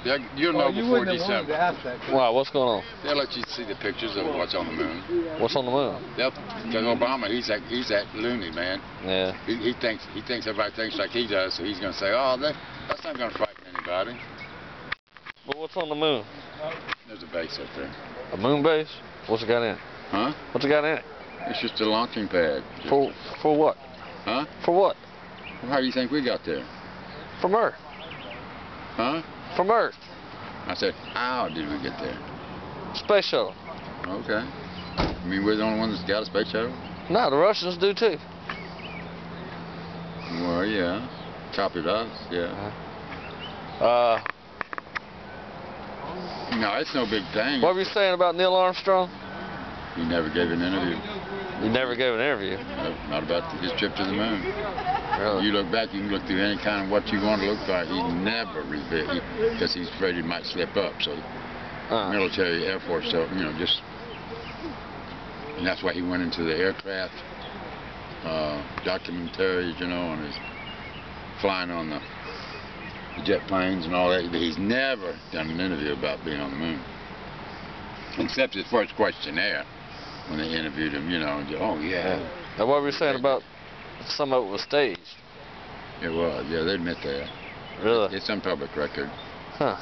You'll know you before wouldn't have wanted to December. ask that question. Why? What's going on? They'll let you see the pictures of what's on the moon. What's on the moon? Because Obama, he's that loony, man. Yeah. He thinks everybody thinks like he does, so he's going to say, oh, that's not going to frighten anybody. But what's on the moon? There's a base up there. A moon base? What's it got in it? Huh? What's it got in it? It's just a launching pad. For what? Huh? For what? Well, how do you think we got there? From Earth. Huh? From Earth. I said, how did we get there? Space shuttle. Okay. I mean, we're the only ones that's got a space shuttle? No, the Russians do too. Well, yeah. Copied us, yeah. No, it's no big thing. What were you saying about Neil Armstrong? He never gave an interview. He never gave an interview. No, not about his trip to the moon. Really? You look back, you can look through any kind of what you want to look for. He never revealed, because he's afraid he might slip up. So, military, Air Force, so, you know, just, and that's why he went into the aircraft documentaries, you know, and his flying on the jet planes and all that. But he's never done an interview about being on the moon, except his first questionnaire when they interviewed him, you know, and oh yeah. Now what were you saying about some of it was staged? It was, yeah, they admit that. Really? It's on public record. Huh.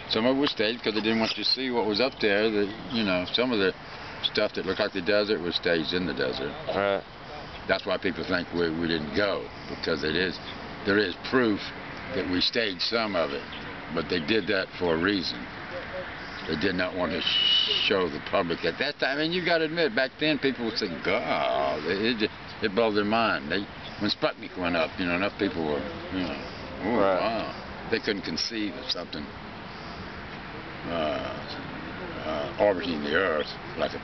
Some of it was staged because they didn't want you to see what was up there. You know, some of the stuff that looked like the desert was staged in the desert. Right. That's why people think we didn't go, because there is proof that we staged some of it, but they did that for a reason. They did not want to show the public at that time. And you got to admit, back then people would say, God, it blew their mind. When Sputnik went up, you know, enough people were, you know, oh, right. Wow. They couldn't conceive of something orbiting the Earth like a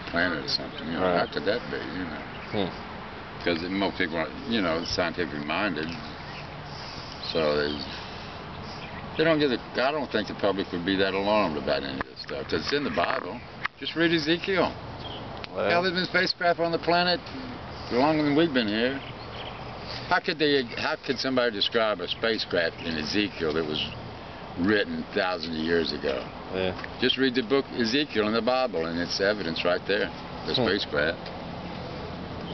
planet or something. You know, right. How could that be? You know, because most people are, you know, scientifically minded, so they don't get I don't think the public would be that alarmed about any of this stuff, because it's in the Bible. Just read Ezekiel. Well, Hell, there's been spacecraft on the planet longer than we've been here. How could somebody describe a spacecraft in Ezekiel that was written thousands of years ago? Yeah. Just read the book Ezekiel in the Bible, and it's evidence right there. The spacecraft.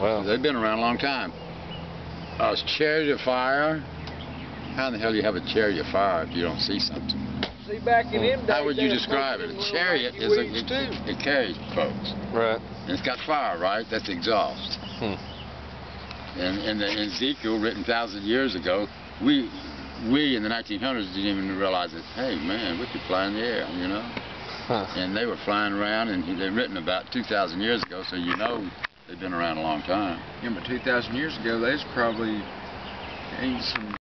Well, They've been around a long time. Chariot of fire. How in the hell do you have a chariot of fire if you don't see something? See, back in them days, How would you describe it? A chariot is it carries folks. right. And it's got fire, right? That's exhaust. And in Ezekiel, written thousands of years ago, we in the 1900s didn't even realize that, hey man, we could fly in the air, you know? And they were flying around, and they're written about 2,000 years ago, so you know they've been around a long time. Yeah, but 2,000 years ago, there's probably ain't some